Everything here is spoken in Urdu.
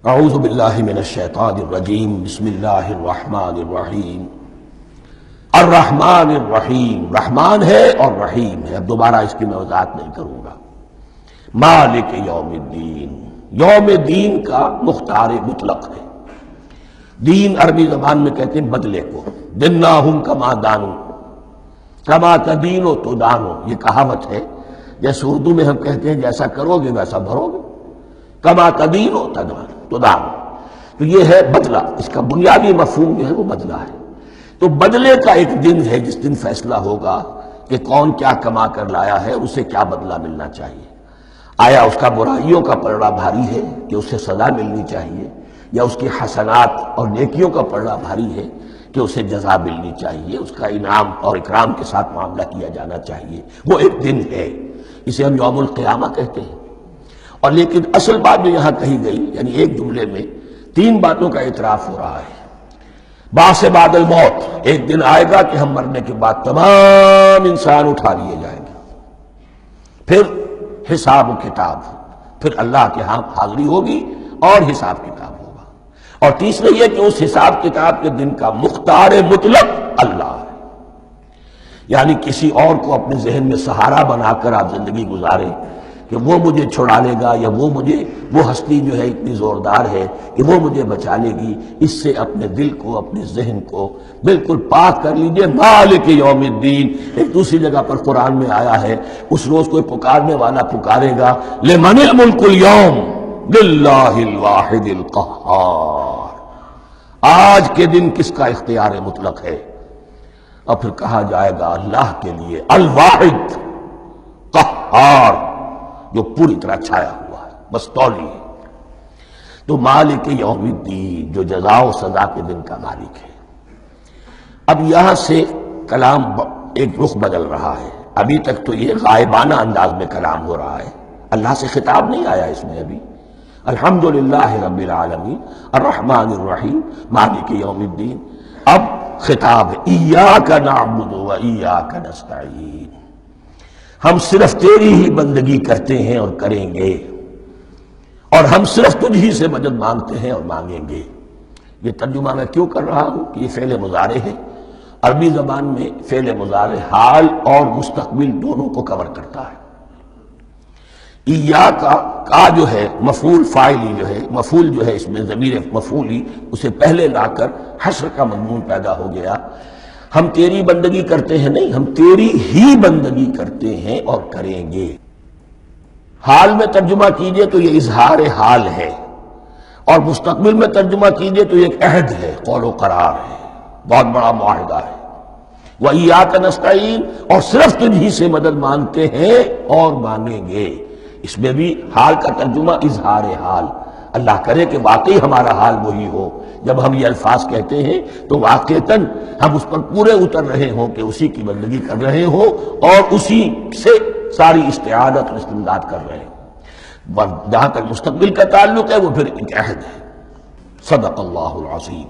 اعوذ باللہ من الشیطان الرجیم بسم اللہ الرحمن الرحیم الرحمن الرحیم، رحمان ہے اور رحیم ہے۔ اب دوبارہ اس کی میں وضاحت نہیں کروں گا۔ مالک یوم الدین، یوم دین کا مختار مطلق ہے۔ دین عربی زبان میں کہتے ہیں بدلے کو، دناہم کما دانو، کما تدینو تو دانو، یہ کہاوت ہے۔ جیسے اردو میں ہم کہتے ہیں جیسا کرو گے ویسا بھرو گے، کما تدینو تو دانو، تو یہ ہے بدلہ۔ اس کا بنیادی مفہوم جو ہے وہ بدلہ ہے۔ تو بدلے کا ایک دن ہے جس دن فیصلہ ہوگا کہ کون کیا کما کر لایا ہے، اسے کیا بدلہ ملنا چاہیے۔ آیا اس کا برائیوں کا پلڑا بھاری ہے کہ اسے سزا ملنی چاہیے، یا اس کی حسنات اور نیکیوں کا پلڑا بھاری ہے کہ اسے جزا ملنی چاہیے، اس کا انعام اور اکرام کے ساتھ معاملہ کیا جانا چاہیے۔ وہ ایک دن ہے، اسے ہم یوم القیامہ کہتے ہیں۔ اور لیکن اصل بات جو یہاں کہی گئی، یعنی ایک جملے میں تین باتوں کا اعتراف ہو رہا ہے۔ بعث بعد الموت، ایک دن آئے گا کہ ہم مرنے کے بعد تمام انسان اٹھا لیے جائیں گے۔ پھر حساب و کتاب، پھر اللہ کے ہاں حاضری ہوگی اور حساب کتاب ہوگا۔ اور تیسرے یہ کہ اس حساب کتاب کے دن کا مختار مطلق اللہ ہے، یعنی کسی اور کو اپنے ذہن میں سہارا بنا کر آپ زندگی گزاریں کہ وہ مجھے چھڑا لے گا، یا وہ ہستی جو ہے اتنی زوردار ہے کہ وہ مجھے بچا لے گی، اس سے اپنے دل کو، اپنے ذہن کو بالکل پاک کر لیجئے۔ مالک یوم الدین، ایک دوسری جگہ پر قرآن میں آیا ہے، اس روز کوئی پکارنے والا پکارے گا لمن الملک اليوم للہ الواحد القہار، آج کے دن کس کا اختیار مطلق ہے؟ اور پھر کہا جائے گا اللہ کے لیے، الواحد قہار، جو پوری طرح چھایا ہوا ہے، مستولی ہے۔ تو مالک یوم الدین، جو جزا و سزا کے دن کا مالک ہے۔ اب یہاں سے کلام ایک رخ بدل رہا ہے۔ ابھی تک تو یہ غائبانہ انداز میں کلام ہو رہا ہے، اللہ سے خطاب نہیں آیا اس میں ابھی۔ الحمدللہ رب العالمین الرحمن الرحیم مالک یوم الدین، اب خطاب ہے ایاک نعبد و ایاک نستعین، ہم صرف تیری ہی بندگی کرتے ہیں اور کریں گے، اور ہم صرف تجھ ہی سے مدد مانگتے ہیں اور مانگیں گے۔ یہ ترجمہ میں کیوں کر رہا ہوں کہ یہ فعل مضارع ہے۔ عربی زبان میں فعل مضارع حال اور مستقبل دونوں کو کور کرتا ہے۔ ایاک کا جو ہے مفعول فاعلی جو ہے، مفعول جو ہے اس میں ضمیر مفعولی، اسے پہلے لا کر حشر کا مضمون پیدا ہو گیا۔ ہم تیری بندگی کرتے ہیں نہیں، ہم تیری ہی بندگی کرتے ہیں اور کریں گے۔ حال میں ترجمہ کیجئے تو یہ اظہار حال ہے، اور مستقبل میں ترجمہ کیجئے تو یہ ایک عہد ہے، قول و قرار ہے، بہت بڑا معاہدہ ہے۔ وَإِيَّاكَ نَسْتَعِينُ، اور صرف تجھ ہی سے مدد مانگتے ہیں اور مانگیں گے۔ اس میں بھی حال کا ترجمہ اظہار حال، اللہ کرے کہ واقعی ہمارا حال وہی ہو۔ جب ہم یہ الفاظ کہتے ہیں تو واقعتاً ہم اس پر پورے اتر رہے ہوں کہ اسی کی بندگی کر رہے ہوں اور اسی سے ساری استعانت اور استمداد کر رہے ہیں۔ جہاں تک مستقبل کا تعلق ہے وہ پھر ایک عہد ہے۔ صدق اللہ العظیم۔